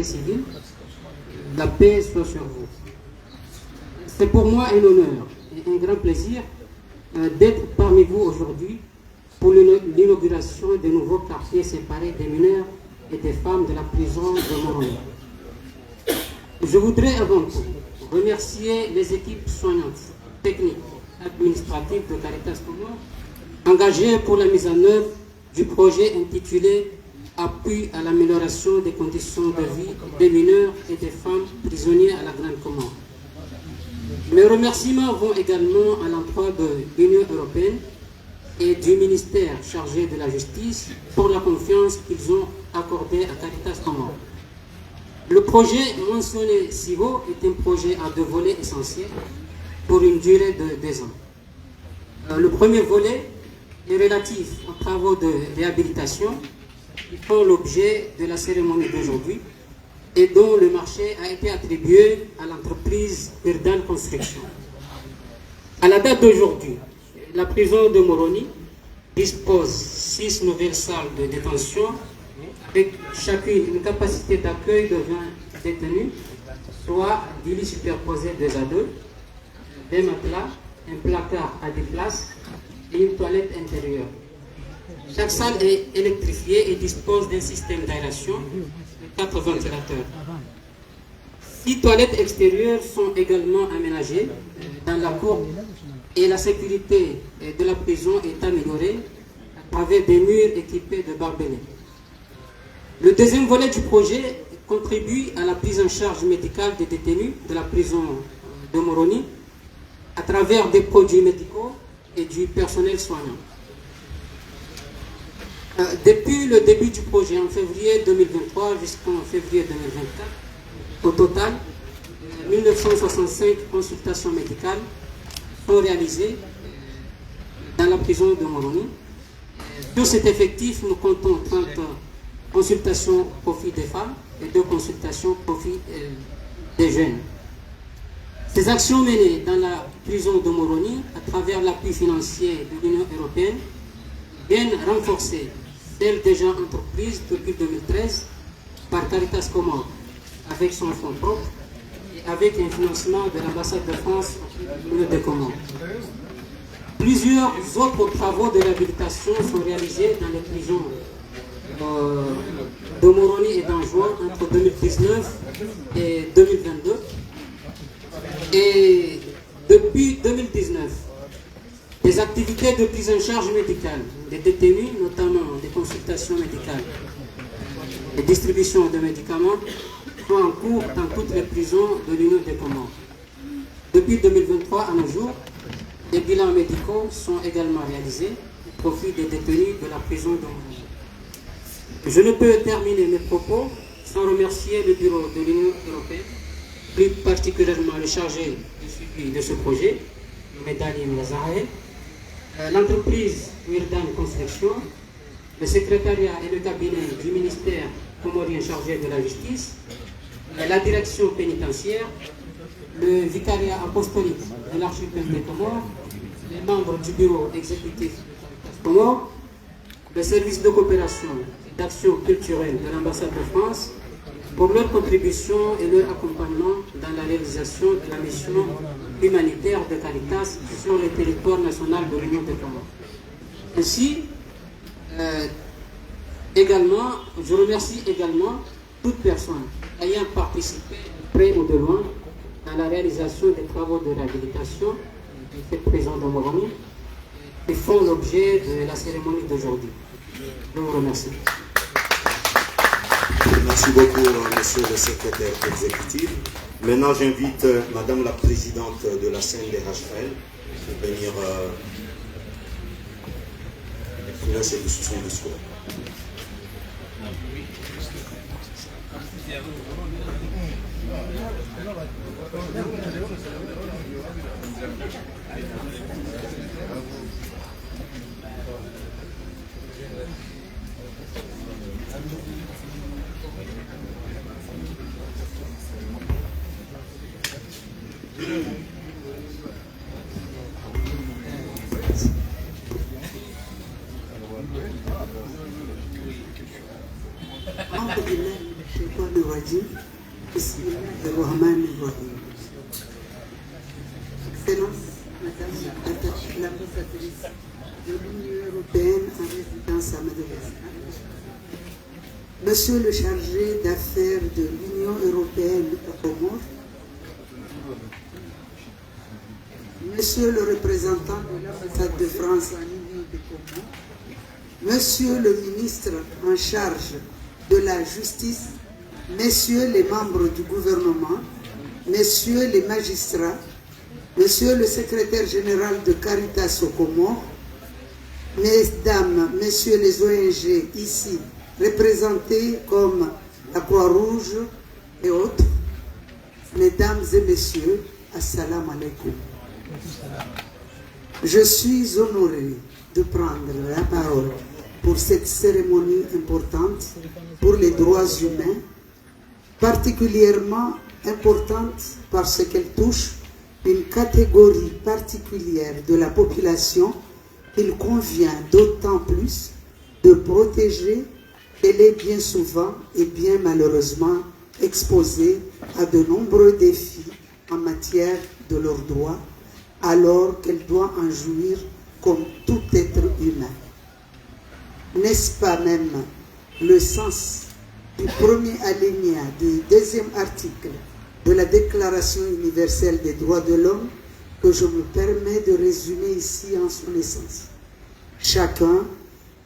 civile, la paix soit sur vous. C'est pour moi un honneur et un grand plaisir d'être parmi vous aujourd'hui pour l'inauguration des nouveaux quartiers séparés des mineurs et des femmes de la prison de Moroni. Je voudrais avant tout remercier les équipes soignantes, techniques, administratives de Caritas Comores engagées pour la mise en œuvre du projet intitulé Appui à l'amélioration des conditions de vie des mineurs et des femmes prisonniers à la Grande Comore. Mes remerciements vont également à l'endroit de l'Union européenne et du ministère chargé de la justice pour la confiance qu'ils ont accordée à Caritas Comores. Le projet mentionné si haut est un projet à deux volets essentiels pour une durée de 2 ans. Le premier volet est relatif aux travaux de réhabilitation qui font l'objet de la cérémonie d'aujourd'hui et dont le marché a été attribué à l'entreprise Urdan Construction. À la date d'aujourd'hui, la prison de Moroni dispose 6 nouvelles salles de détention avec chacune une capacité d'accueil de 20 détenus, soit 10 lits superposés 2 à 2, des matelas, un placard à 10 places et une toilette intérieure. Chaque salle est électrifiée et dispose d'un système d'aération de 4 ventilateurs. 6 toilettes extérieures sont également aménagées dans la cour et la sécurité de la prison est améliorée à travers des murs équipés de barbelés. Le deuxième volet du projet contribue à la prise en charge médicale des détenus de la prison de Moroni à travers des produits médicaux et du personnel soignant. Depuis le début du projet en février 2023 jusqu'en février 2024, au total, 1965 consultations médicales sont réalisées dans la prison de Moroni. Sur cet effectif, nous comptons 30 consultations au profit des femmes et 2 consultations au profit des jeunes. Ces actions menées dans la prison de Moroni à travers l'appui financier de l'Union européenne viennent renforcer celle déjà entreprise depuis 2013 par Caritas Comores avec son fonds propre et avec un financement de l'ambassade de France au Union des Comores. Plusieurs autres travaux de réhabilitation sont réalisés dans les prisons de Moroni et d'Anjouan entre 2019 et 2022. Et depuis 2019, des activités de prise en charge médicale des détenus, notamment des consultations médicales et distribution de médicaments, sont en cours dans toutes les prisons de l'Union des Comores. Depuis 2023 à nos jours, des bilans médicaux sont également réalisés au profit des détenus de la prison de Moroni. Je ne peux terminer mes propos sans remercier le bureau de l'Union européenne, plus particulièrement le chargé du suivi de ce projet, Medalim Lazare, l'entreprise Urdan Construction, le secrétariat et le cabinet du ministère comorien chargé de la justice, la direction pénitentiaire, le vicariat apostolique de l'archipel des Comores, les membres du bureau exécutif de Comores, le service de coopération et d'action culturelle de l'ambassade de France, pour leur contribution et leur accompagnement dans la réalisation de la mission humanitaire de Caritas sur le territoire national de l'Union des Comores. Ainsi, je remercie également toute personne ayant participé de près ou de loin dans la réalisation des travaux de réhabilitation de cette prison de Moroni qui font l'objet de la cérémonie d'aujourd'hui. Je vous remercie. Merci beaucoup, monsieur le secrétaire exécutif. Maintenant, j'invite madame la présidente de la CNDHL pour venir financer son discours. أعوذ بالله من الشيطان الرجيم rajim. Bismillahirrahmanirrahim. Excellence, Madame l'ambassadrice de l'Union européenne en résidence à Madagascar, Monsieur le chargé d'affaires de l'Union européenne aux Comores, Monsieur le représentant de l'ambassade de France en Union des Comores, Monsieur le ministre en charge de la justice, Messieurs les membres du gouvernement, Messieurs les magistrats, Monsieur le secrétaire général de Caritas aux Comores, Mesdames, Messieurs les ONG ici représentés comme la Croix-Rouge et autres, Mesdames et Messieurs, Assalamu alaikum. Je suis honoré de prendre la parole pour cette cérémonie importante pour les droits humains, particulièrement importante parce qu'elle touche une catégorie particulière de la population qu'il convient d'autant plus de protéger qu'elle est bien souvent et bien malheureusement exposée à de nombreux défis en matière de leurs droits, alors qu'elle doit en jouir comme tout être humain. N'est-ce pas même le sens du premier alinéa du deuxième article de la Déclaration universelle des droits de l'homme que je me permets de résumer ici en son essence? Chacun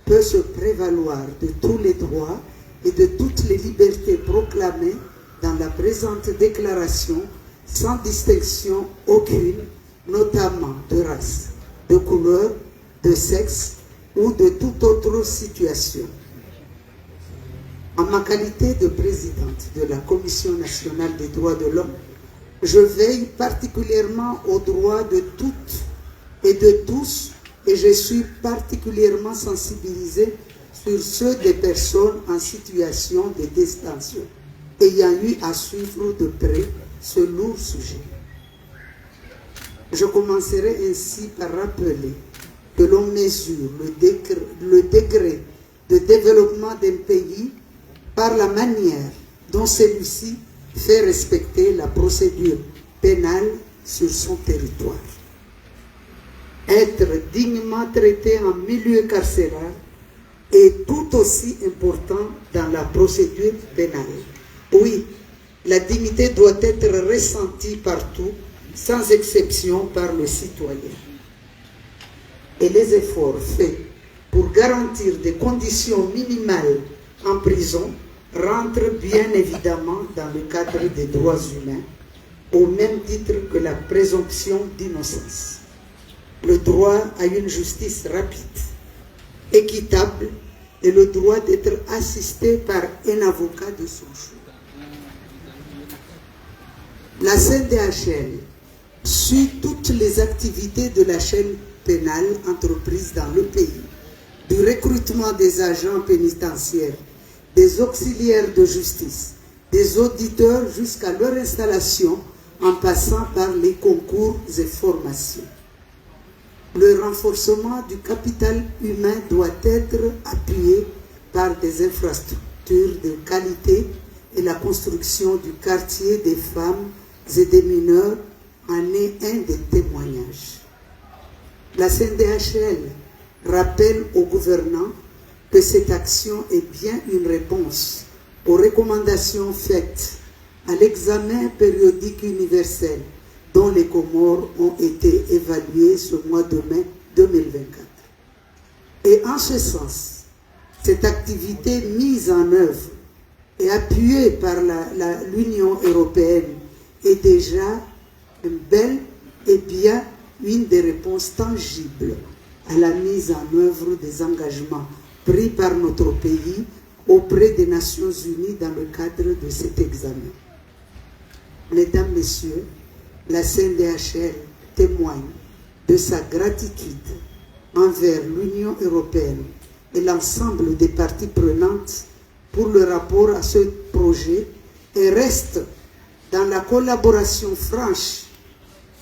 peut se prévaloir de tous les droits et de toutes les libertés proclamées dans la présente déclaration sans distinction aucune, notamment de race, de couleur, de sexe ou de toute autre situation. En ma qualité de présidente de la Commission nationale des droits de l'homme, je veille particulièrement aux droits de toutes et de tous, et je suis particulièrement sensibilisée sur ceux des personnes en situation de détention, ayant eu à suivre de près ce lourd sujet. Je commencerai ainsi par rappeler que l'on mesure le degré de développement d'un pays par la manière dont celui-ci fait respecter la procédure pénale sur son territoire. Être dignement traité en milieu carcéral est tout aussi important dans la procédure pénale. Oui, la dignité doit être ressentie partout, sans exception par le citoyen. Et les efforts faits pour garantir des conditions minimales en prison rentrent bien évidemment dans le cadre des droits humains, au même titre que la présomption d'innocence. Le droit à une justice rapide, équitable et le droit d'être assisté par un avocat de son choix. La CNDHL suit toutes les activités de la chaîne pénale entreprise dans le pays, du recrutement des agents pénitentiaires, des auxiliaires de justice, des auditeurs jusqu'à leur installation en passant par les concours et formations. Le renforcement du capital humain doit être appuyé par des infrastructures de qualité et la construction du quartier des femmes et des mineurs en est un des témoignages. La CNDHL rappelle aux gouvernants que cette action est bien une réponse aux recommandations faites à l'examen périodique universel dont les Comores ont été évaluées ce mois de mai 2024. Et en ce sens, cette activité mise en œuvre et appuyée par l'Union européenne est déjà une belle et bien une des réponses tangibles à la mise en œuvre des engagements pris par notre pays auprès des Nations Unies dans le cadre de cet examen. Mesdames, Messieurs, la CNDHL témoigne de sa gratitude envers l'Union européenne et l'ensemble des parties prenantes pour le rapport à ce projet et reste dans la collaboration franche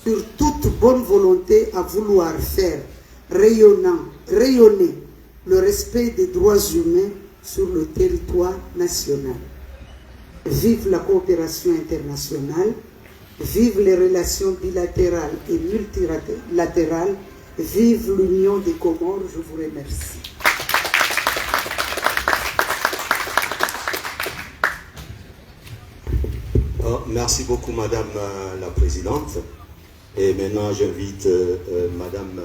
sur toute bonne volonté à vouloir faire rayonner le respect des droits humains sur le territoire national. Vive la coopération internationale, vive les relations bilatérales et multilatérales, vive l'Union des Comores. Je vous remercie. Merci beaucoup, Madame la Présidente. Et maintenant, j'invite Madame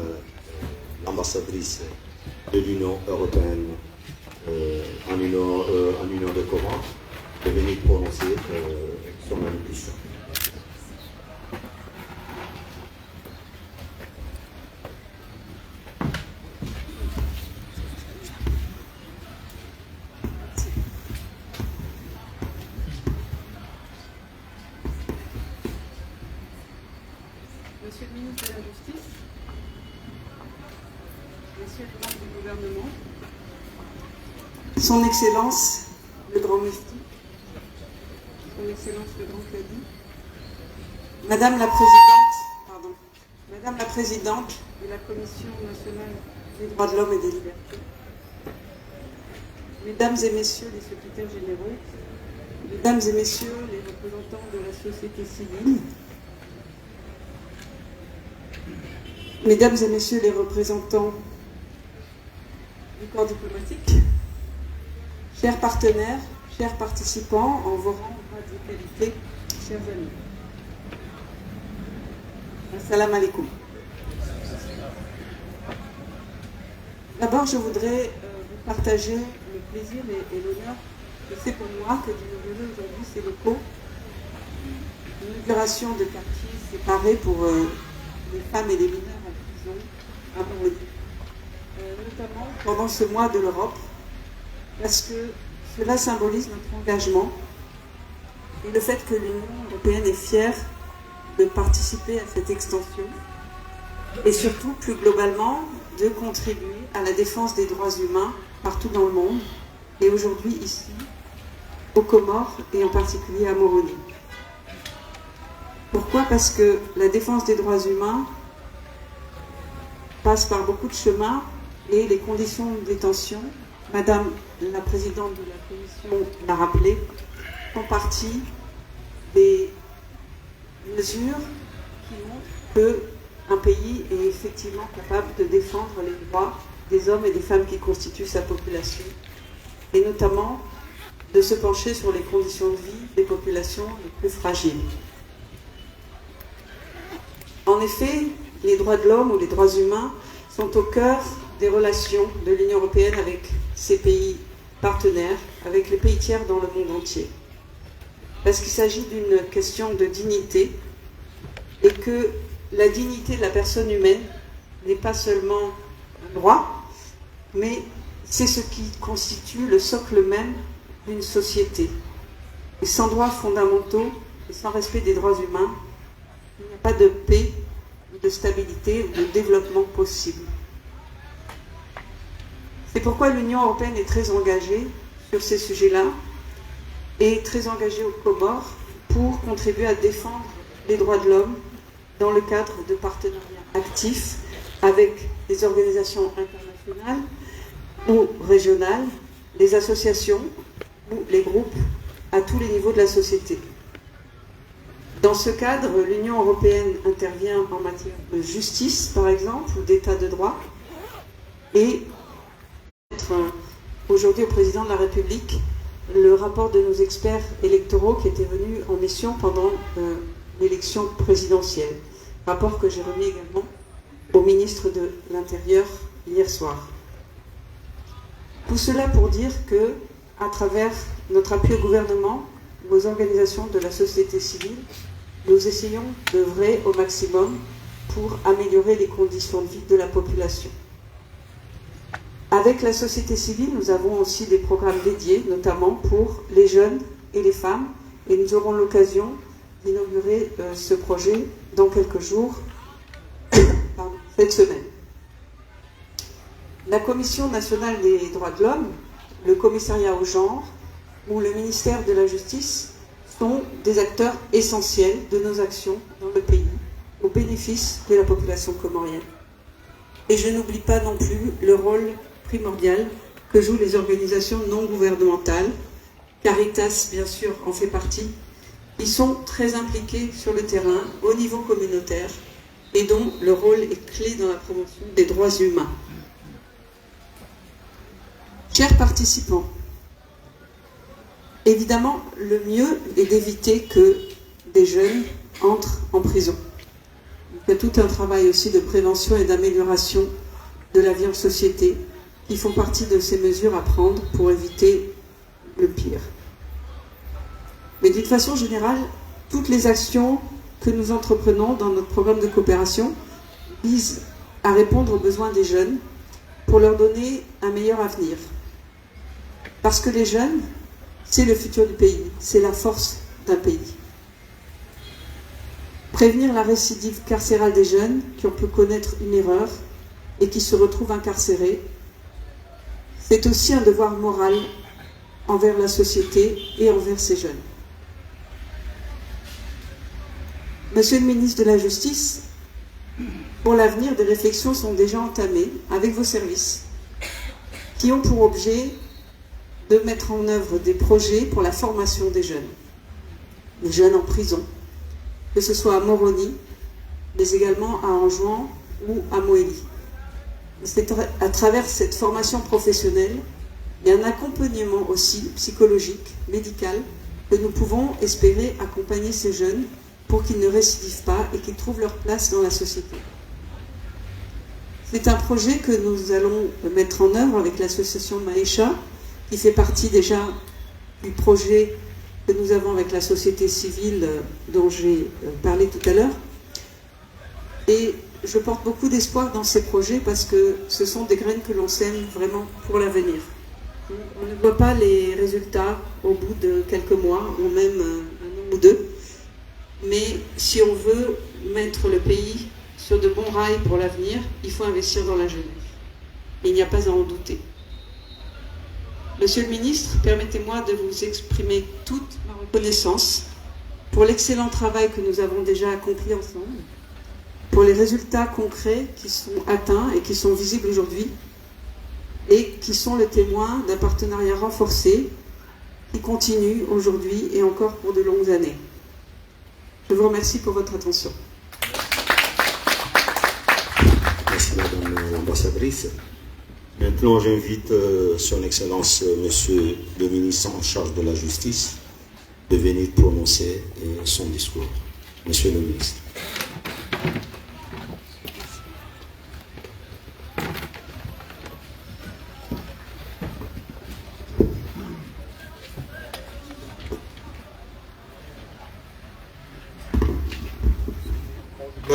l'ambassadrice de l'Union européenne en Union de Comores de venir prononcer son allocution. Monsieur le ministre de la Justice, Messieurs les membres du gouvernement, Son Excellence le Grand Mufti, Son Excellence le Grand Cadi, Madame la Présidente de la Commission nationale des droits de l'homme et des libertés, Mesdames et Messieurs les secrétaires généraux, Mesdames et Messieurs les représentants de la société civile, Mesdames et Messieurs les représentants du corps diplomatique, chers partenaires, chers participants en vos rangs, grades et qualités, chers amis. Assalamu alaikum. D'abord, je voudrais vous partager le plaisir et l'honneur que c'est pour moi que d'inaugurer aujourd'hui ces locaux. L'inauguration de quartiers séparés pour les femmes et les mineurs en prison à Moroni. Notamment pendant ce mois de l'Europe, parce que cela symbolise notre engagement et le fait que l'Union européenne est fière de participer à cette extension et surtout, plus globalement, de contribuer à la défense des droits humains partout dans le monde et aujourd'hui ici, aux Comores et en particulier à Moroni. Pourquoi? Parce que la défense des droits humains passe par beaucoup de chemins et les conditions de détention, Madame la Présidente de la Commission l'a rappelé, font partie des mesures qui montrent qu'un pays est effectivement capable de défendre les droits des hommes et des femmes qui constituent sa population, et notamment de se pencher sur les conditions de vie des populations les plus fragiles. En effet, les droits de l'homme ou les droits humains sont au cœur des relations de l'Union européenne avec ses pays partenaires, avec les pays tiers dans le monde entier. Parce qu'il s'agit d'une question de dignité et que la dignité de la personne humaine n'est pas seulement un droit, mais c'est ce qui constitue le socle même d'une société. Et sans droits fondamentaux et sans respect des droits humains, il n'y a pas de paix, de stabilité ou de développement possible. C'est pourquoi l'Union européenne est très engagée sur ces sujets-là et très engagée aux Comores pour contribuer à défendre les droits de l'homme dans le cadre de partenariats actifs avec les organisations internationales ou régionales, les associations ou les groupes à tous les niveaux de la société. Dans ce cadre, l'Union européenne intervient en matière de justice, par exemple, ou d'état de droit, et aujourd'hui au président de la République le rapport de nos experts électoraux qui étaient venus en mission pendant l'élection présidentielle. Rapport que j'ai remis également au ministre de l'Intérieur hier soir. Tout cela pour dire que, à travers notre appui au gouvernement, aux organisations de la société civile, nous essayons d'œuvrer au maximum pour améliorer les conditions de vie de la population. Avec la société civile, nous avons aussi des programmes dédiés, notamment pour les jeunes et les femmes, et nous aurons l'occasion d'inaugurer ce projet dans quelques jours, cette semaine. La Commission nationale des droits de l'homme, le commissariat au genre ou le ministère de la Justice sont des acteurs essentiels de nos actions dans le pays, au bénéfice de la population comorienne. Et je n'oublie pas non plus le rôle primordial que jouent les organisations non gouvernementales Caritas, bien sûr, en fait partie. Ils sont très impliqués sur le terrain, au niveau communautaire, et dont le rôle est clé dans la promotion des droits humains. Chers participants, évidemment, le mieux est d'éviter que des jeunes entrent en prison. Il y a tout un travail aussi de prévention et d'amélioration de la vie en société qui font partie de ces mesures à prendre pour éviter le pire. Mais d'une façon générale, toutes les actions que nous entreprenons dans notre programme de coopération visent à répondre aux besoins des jeunes pour leur donner un meilleur avenir. Parce que les jeunes, c'est le futur du pays, c'est la force d'un pays. Prévenir la récidive carcérale des jeunes qui ont pu commettre une erreur et qui se retrouvent incarcérés, c'est aussi un devoir moral envers la société et envers ces jeunes. Monsieur le ministre de la Justice, pour l'avenir, des réflexions sont déjà entamées avec vos services qui ont pour objet de mettre en œuvre des projets pour la formation des jeunes en prison, que ce soit à Moroni, mais également à Anjouan ou à Moélie. C'est à travers cette formation professionnelle et un accompagnement aussi psychologique, médical, que nous pouvons espérer accompagner ces jeunes pour qu'ils ne récidivent pas et qu'ils trouvent leur place dans la société. C'est un projet que nous allons mettre en œuvre avec l'association Maïcha, qui fait partie déjà du projet que nous avons avec la société civile dont j'ai parlé tout à l'heure. Et je porte beaucoup d'espoir dans ces projets parce que ce sont des graines que l'on sème vraiment pour l'avenir. On ne voit pas les résultats au bout de quelques mois ou même un an ou deux. Mais si on veut mettre le pays sur de bons rails pour l'avenir, il faut investir dans la jeunesse. Il n'y a pas à en douter. Monsieur le ministre, permettez-moi de vous exprimer toute ma reconnaissance pour l'excellent travail que nous avons déjà accompli ensemble, pour les résultats concrets qui sont atteints et qui sont visibles aujourd'hui, et qui sont le témoin d'un partenariat renforcé qui continue aujourd'hui et encore pour de longues années. Je vous remercie pour votre attention. Merci Madame l'ambassadrice. Maintenant, j'invite Son Excellence Monsieur le ministre en charge de la Justice de venir prononcer son discours. Monsieur le ministre.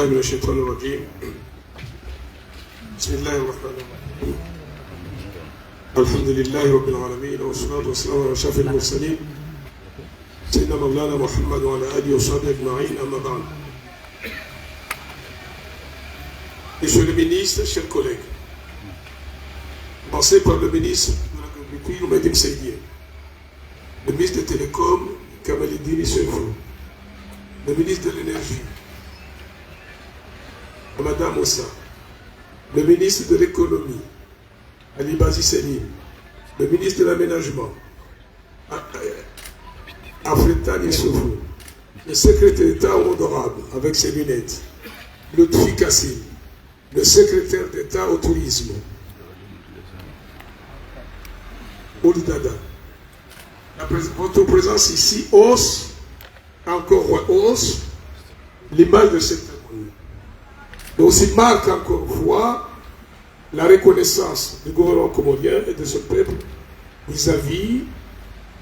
من الشيطان الرجيم بسم الله الرحمن الرحيم الحمد لله رب العالمين والصلاة والسلام على أشرف المرسلين سيدنا مولانا محمد وعلى آله وصحبه أجمعين أما بعد. Monsieur le ministre, chers collègues, commencez par le ministre de l'Agriculture, Medim Seydié, le ministre des Télécoms, Kamaleddine Sefou, le ministre de l'Énergie, Madame Oussa, le ministre de l'économie, Ali Bazi Selim, le ministre de l'aménagement, Afretan Issoufou, le secrétaire d'État honorable avec ses lunettes, Lutfi Kassim, le secrétaire d'État au tourisme, Oudada. Votre présence ici hausse, encore hausse, l'image de cette commune. Mais aussi marque encore une fois la reconnaissance du gouvernement comorien et de ce peuple vis-à-vis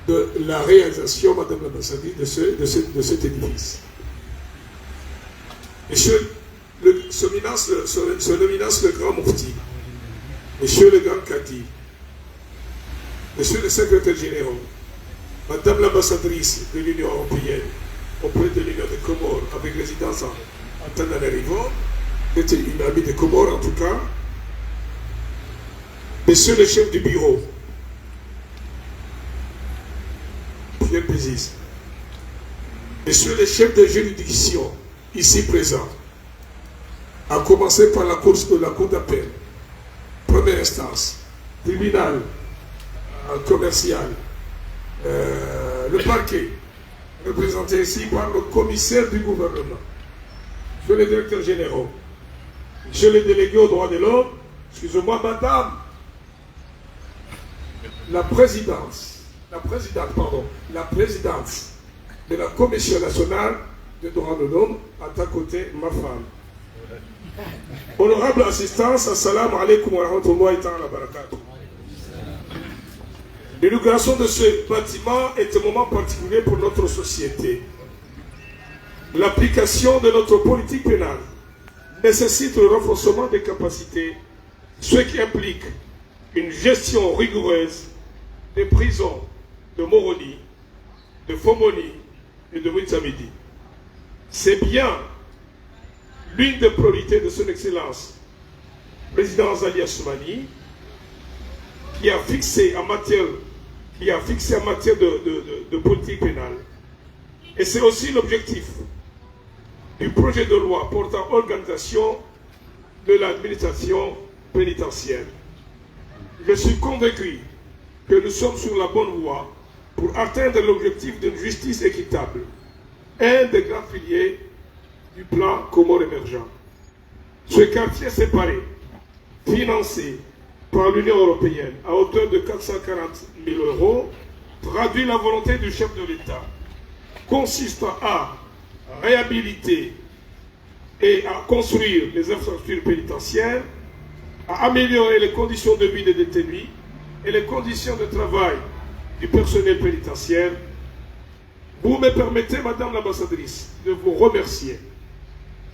de la réalisation, Madame l'ambassadrice, de cet édifice. Monsieur son éminence le grand Moufti, Monsieur le grand Kadi, Monsieur le secrétaire général, Madame l'ambassadrice de l'Union européenne auprès de l'Union des Comores avec résidence à Tananarivo, c'était une amie des Comores en tout cas, Monsieur le chef du bureau, Pierre Bézis, Monsieur le chef de juridiction ici présent, à commencer par la cour d'appel, première instance, tribunal commercial, le parquet, représenté ici par le commissaire du gouvernement, monsieur le directeur général, monsieur le délégué aux droits de l'homme, excusez-moi madame, la présidente de la Commission nationale des droits de l'homme, à ta côté, ma femme. Honorable assistance, assalamu alaikum wa rahmatullahi wa barakatuh. L'inauguration de ce bâtiment est un moment particulier pour notre société. L'application de notre politique pénale nécessite le renforcement des capacités, ce qui implique une gestion rigoureuse des prisons de Moroni, de Fomoni et de Mouitsamidi. C'est bien l'une des priorités de son Excellence, président Azali Assoumani, qui a fixé en matière de politique pénale. Et c'est aussi l'objectif du projet de loi portant organisation de l'administration pénitentiaire. Je suis convaincu que nous sommes sur la bonne voie pour atteindre l'objectif d'une justice équitable, un des grands piliers du plan Comores émergent. Ce quartier séparé, financé par l'Union européenne à hauteur de 440 000 €, traduit la volonté du chef de l'État, consistant à réhabiliter et à construire les infrastructures pénitentiaires, à améliorer les conditions de vie des détenus et les conditions de travail du personnel pénitentiaire. Vous me permettez, Madame l'ambassadrice, de vous remercier,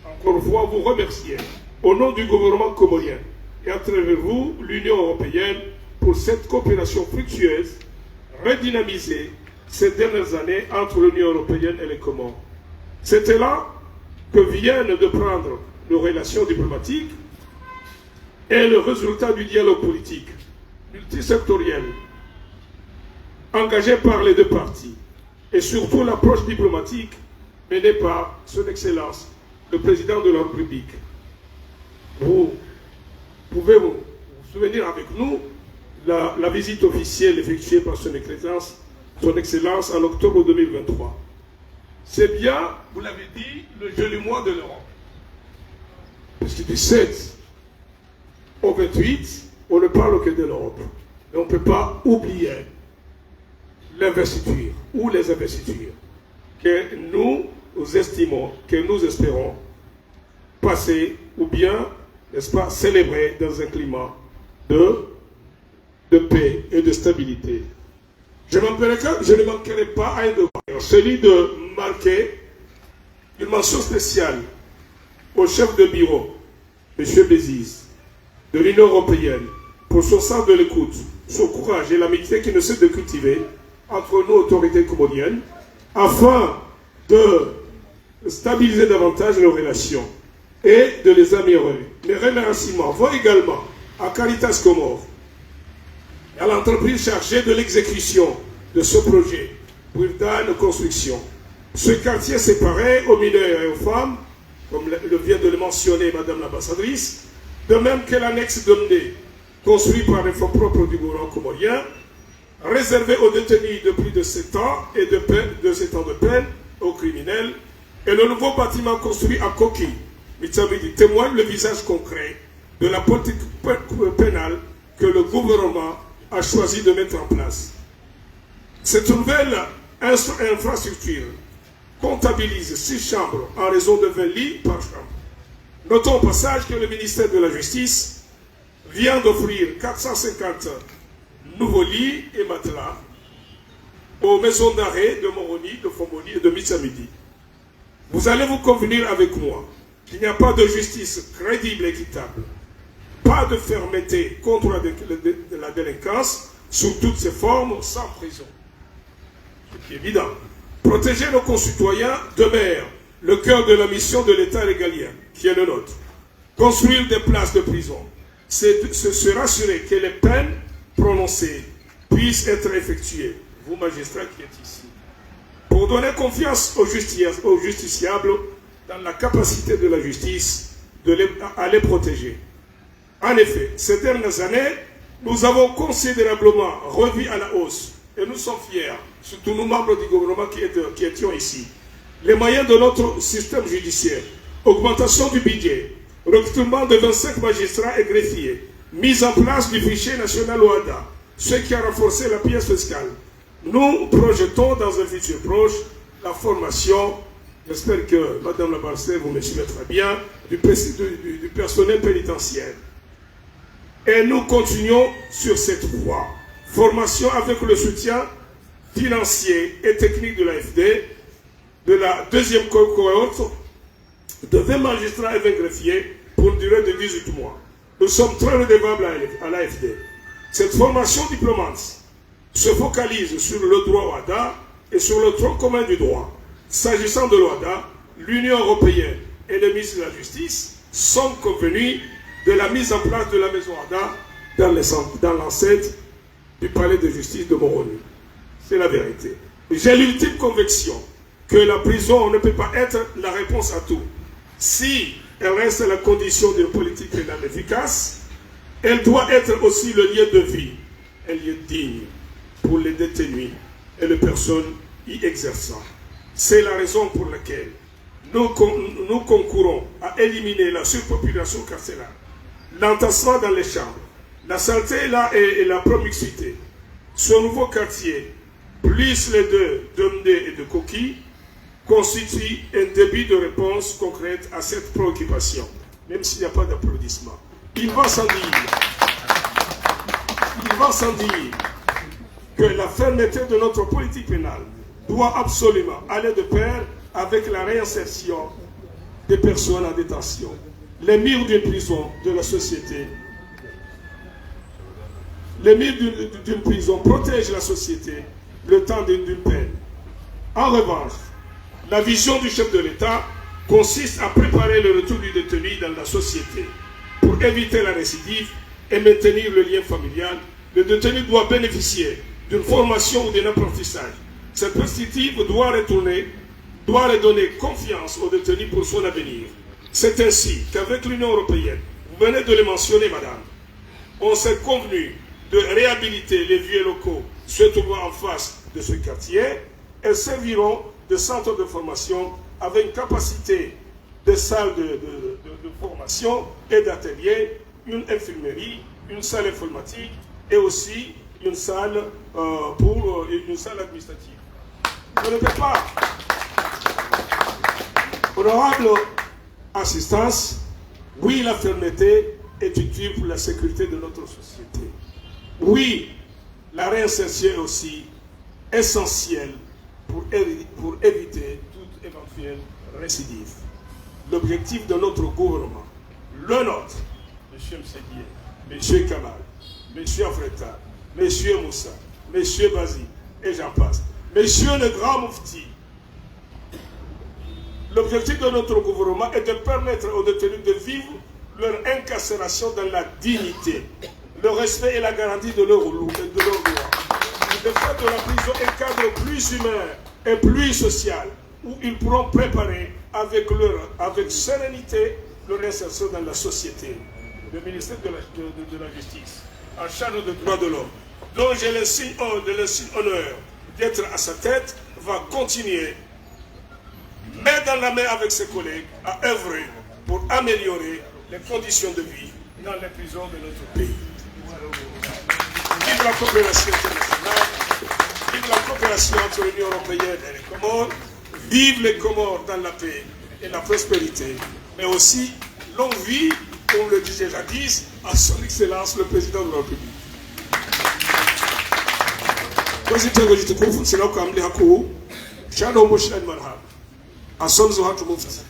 encore une fois vous remercier, au nom du gouvernement comorien et à travers vous, l'Union européenne, pour cette coopération fructueuse, redynamisée ces dernières années entre l'Union européenne et les Comores. C'était là que viennent de prendre nos relations diplomatiques et le résultat du dialogue politique multisectoriel engagé par les deux parties et surtout l'approche diplomatique menée par Son Excellence, le Président de la République. Vous pouvez vous souvenir avec nous la visite officielle effectuée par Son Excellence en octobre 2023. C'est bien, vous l'avez dit, le joli mois de l'Europe. Parce que du 7 au 28, on ne parle que de l'Europe. Mais on ne peut pas oublier l'investiture ou les investitures que nous estimons, que nous espérons passer ou bien, n'est-ce pas, célébrer dans un climat de paix et de stabilité. Je ne manquerai pas à un devoir, celui de marquer une mention spéciale au chef de bureau, M. Béziz, de l'Union européenne, pour son sens de l'écoute, son courage et l'amitié qui ne cesse de cultiver entre nous, autorités comoriennes, afin de stabiliser davantage nos relations et de les améliorer. Mes remerciements vont également à Caritas Comores et à l'entreprise chargée de l'exécution de ce projet, Wildan Construction. Ce quartier séparé aux mineurs et aux femmes, comme vient de le mentionner Madame l'ambassadrice, de même que l'annexe Domné, construit par les fonds propres du gouvernement comorien, réservé aux détenus de plus de 7 ans et de 7 ans de peine, aux criminels, et le nouveau bâtiment construit à Koki, Mitsabidi, témoigne le visage concret de la politique pénale que le gouvernement a choisi de mettre en place. Cette nouvelle infrastructure comptabilise 6 chambres en raison de 20 lits par chambre. Notons au passage que le ministère de la Justice vient d'offrir 450 nouveaux lits et matelas aux maisons d'arrêt de Moroni, de Fomoni et de Mitsamidi. Vous allez vous convenir avec moi qu'il n'y a pas de justice crédible et équitable, pas de fermeté contre la délinquance sous toutes ses formes, sans prison. C'est évident. Protéger nos concitoyens demeure le cœur de la mission de l'État régalien, qui est le nôtre. Construire des places de prison, c'est se rassurer que les peines prononcées puissent être effectuées. Vous, magistrats qui êtes ici, pour donner confiance aux justiciables dans la capacité de la justice à les protéger. En effet, ces dernières années, nous avons considérablement revu à la hausse, et nous sommes fiers surtout nous membres du gouvernement qui étions ici. Les moyens de notre système judiciaire, augmentation du budget, recrutement de 25 magistrats et greffiers, mise en place du fichier national OHADA, ce qui a renforcé la pièce fiscale. Nous projetons dans un futur proche la formation, j'espère que Madame la Barcet, vous me suivez très bien, du personnel pénitentiaire. Et nous continuons sur cette voie. Formation avec le soutien financier et technique de l'AFD, de la deuxième cohorte de 20 magistrats et 20 greffiers pour une durée de 18 mois. Nous sommes très redevables à l'AFD. Cette formation diplômante se focalise sur le droit OHADA et sur le tronc commun du droit. S'agissant de l'OHADA, l'Union européenne et le ministre de la Justice sont convenus de la mise en place de la maison OHADA dans l'enceinte du palais de justice de Moroni. C'est la vérité. J'ai l'ultime conviction que la prison ne peut pas être la réponse à tout. Si elle reste la condition d'une politique pénale efficace, elle doit être aussi le lieu de vie, un lieu digne pour les détenus et les personnes y exerçant. C'est la raison pour laquelle nous concourons à éliminer la surpopulation carcérale, l'entassement dans les chambres, la saleté et la promiscuité. Ce nouveau quartier, plus les deux d'Omdé et de Koki, constitue un début de réponse concrète à cette préoccupation, même s'il n'y a pas d'applaudissements. Il va sans dire que la fermeté de notre politique pénale doit absolument aller de pair avec la réinsertion des personnes en détention. Les murs d'une prison de la société, les murs d'une prison protègent la société le temps d'une peine. En revanche, la vision du chef de l'État consiste à préparer le retour du détenu dans la société. Pour éviter la récidive et maintenir le lien familial, le détenu doit bénéficier d'une formation ou d'un apprentissage. Cette perspective doit redonner confiance au détenu pour son avenir. C'est ainsi qu'avec l'Union européenne, vous venez de le mentionner, madame, on s'est convenu de réhabiliter les vieux locaux se trouvant en face de ce quartier et serviront de centre de formation avec une capacité de salles de formation et d'ateliers, une infirmerie, une salle informatique et aussi une salle une salle administrative. Je ne peux pas. Honorable assistance, oui, la fermeté est utile pour la sécurité de notre société. Oui, la réinsertion est aussi essentielle pour éviter toute éventuelle récidive. L'objectif de notre gouvernement, le nôtre, M. Msedier, M. Kamal, M. Afreta, M. Moussa, M. Bazi, et j'en passe, M. le Grand Moufti, l'objectif de notre gouvernement est de permettre aux détenus de vivre leur incarcération dans la dignité, le respect et la garantie de leur droit. De faire de la prison un cadre plus humain et plus social, où ils pourront préparer avec sérénité leur insertion dans la société. Le ministère de la Justice, en charge des droits de l'homme, dont j'ai l'insigne honneur d'être à sa tête, va continuer, main dans la main avec ses collègues, à œuvrer pour améliorer les conditions de vie dans les prisons de notre pays. Vive la coopération internationale, vive la coopération entre l'Union européenne et les Comores, vive les Comores dans la paix et la prospérité, mais aussi longue vie, comme le disait jadis, à son Excellence le Président de la République. Président de l'État, c'est là qu'on a dit Shadow Moshad Marhab. Asomze watu mufti.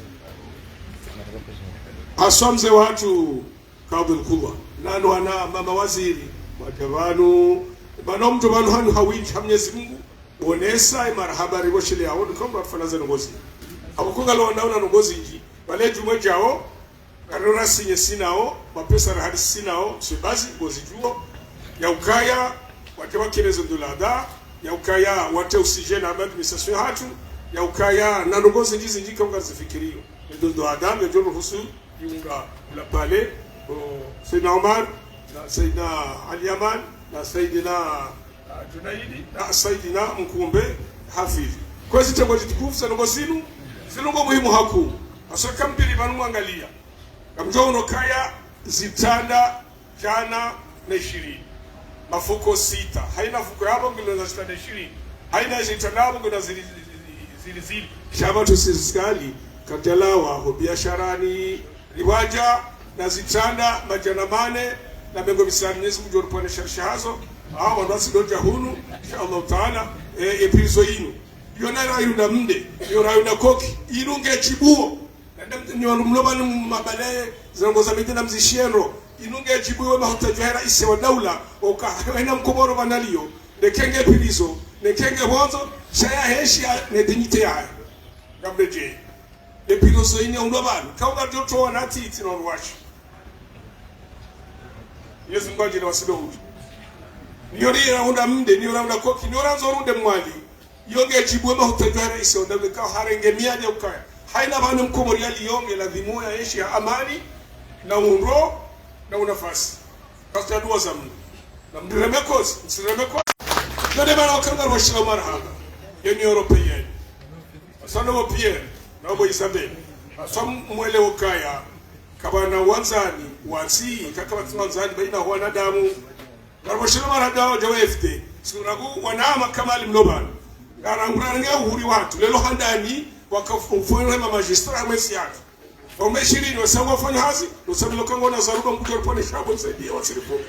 Asomze watu kabul kuwa. Nanu wana mama waziri. Matavanu. Banomtu banu hanu hawiji hamnyezi Mungu. Onesa marhaba riboshile yao. Nikomba fanaza ngozi. Abukunga lo ndauna ngozi nji. Wale jumwe jao. Karora sinye sinao. Mapesa rahadi sinao. Sebazi ngozi juo. Ya ukaya. Wate wakirezo ndulada. Ya ukaya wate oxygène à l'administration hatu. Ya ukaya na nongozi njizi njika unga zifikirio. Ndondo adam ya jono husu yunga la palais c'est normal na Sayyidina Ali Yaman na Sayyidina Junaidi na Saidina Mkumbe Hafidh. Kwa hiyo zitengo zitukufu zanongo zinu zinongo muhimu haku asoka mbili banumwangalia kamjo unokaya zitanda jana na 20 mafuko 6 haina fuko yabo ngilo za zitanda 20 haina zitanda yabo ngilo zili shaba tusisikali katalawa ho biasharani riwaja na zitanda majana mane na bengo bisani Mwenyezi Mungu jorupone sharishazo wandu wasidoja hunu inshallah taala epizo inu yona rayu na mde yona rayu na koki inunge chibuo ni wandu mlobani mabale zangoza midina mzishienro inunge chibuo mahutajera ise wa daula oka haina mkomoro banalio nekenge pilizo nekenge bonzo shaya heshia ne dignité ya gambeje epizo ine mlobani kaunga joto wanati itino rwashi Yesu ngoje na wasido Niori raunda mde, niori raunda koki, niori ranzorunde mwali. Yonge jibwe mahutajwara isi ondabwe kao harenge miyaje ukaya. Haina banu mkomori yali yonge la dhimu ya eshi ya amani na unro na unafasi. Kasi ya duwa za mnu. Na mdiremekozi, msiremekozi. Yone mana wakanga rwashila marhaba. Yoni Europeyeni. Asana wapiyeni, na wabo Isabeli. Asam mwele ukaya. Kabana wanzani, wansi, kakabati wanzani, baina huwa nadamu. Garwashila maradawa jawefte suragu wanama kamali mloban garanguranga uhuri watu lelo handani wakafufuna magistra mesiatu wameshiri ni wasawa fanya hazi usabilo kango na zaruba mkujo ripone shabo nisaidia wasiripo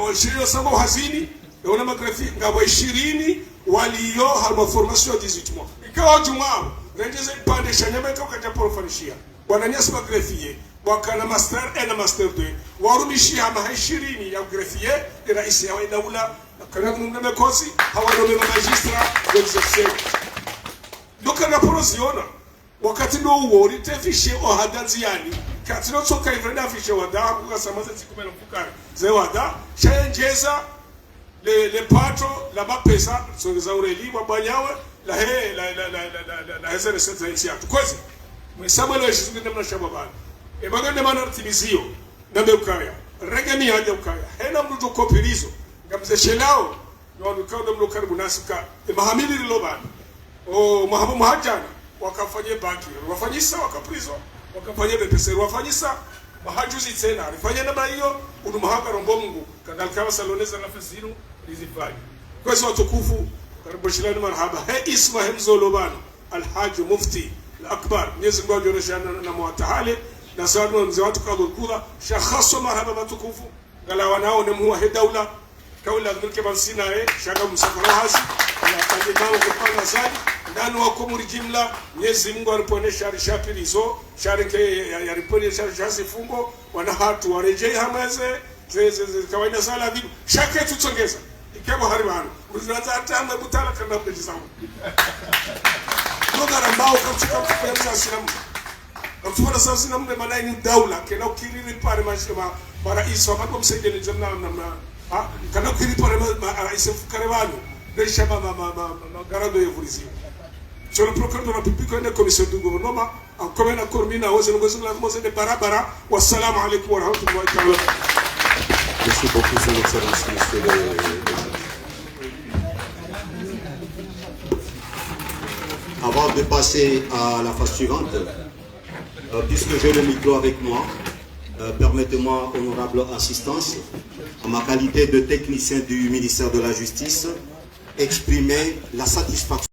washiri wasawa hazini na magrafi ngabo 20 waliyo halma formation 18 mois ikawa jumao rejeze pande shanyama kaja profanishia wananyasi magrafie wakana master na master 2 warumishi hama 20 ya greffier rais ya daula kana kumneme kosi hawanome magistra d'exercer doka raporo ziona wakati ndo uwo ritefishe ohadanziani katino toka ifrenda fishe wada kukasamaza sikumela mfukari ze wada chayenjeza le pato la mapesa songeza ureli wabanyawe la he la hezere seta nchi yatu kwezi mwisama lo yeshizungi namna shababani ebagande mana timizio nambe ukaya regemi haja ukaya hena mduto kopirizo ngamze shelao no ndukao mlo karibu nasika mahamili liloban o mahabu mahajana wakafanye baki wafanyisa wakaprizo wakafanye bepesero wafanyisa mahajuzi tena rifanye na hiyo unu mahaka rombo Mungu kadhalika saloneza nafasi zinu lizifanye kwa hiyo watukufu karibu shilani marhaba he isma hemzo lobano alhaji mufti al-akbar Mwenyezi Mungu ajoresha na mwatahale na sababu mzee watu kadho kula shakhaso marhaba matukufu ngala wanao ne muwa he daula kaula ngilke bansina shaga msafara hazi na kadimao kupanga zadi ndani wako muri jimla Mwenyezi Mungu aliponesha rishapilizo sharike ya riponi shazi fungo wana hatu warejei hameze zeze kawaida sala vipi shake tutongeza ikemo haribano unaanza hata mbutala kana mdejisamu nogara mbao katika kupenza sinamu Mtuwana sasa sina mne manai ni daula kena ukiriri pare marais wakati msaidie ni jamna kana ukiriri pare marais fukarewano desha garando yevulizio sur le procureur de la République et la commission du gouvernement en commun accord mina aux négociations de barabara wa salam alaykum wa rahmatullahi ta'ala. Merci beaucoup son excellence monsieur le Avant de passer à la phase suivante, puisque j'ai le micro avec moi, permettez-moi, honorable assistance, en ma qualité de technicien du ministère de la Justice, exprimer la satisfaction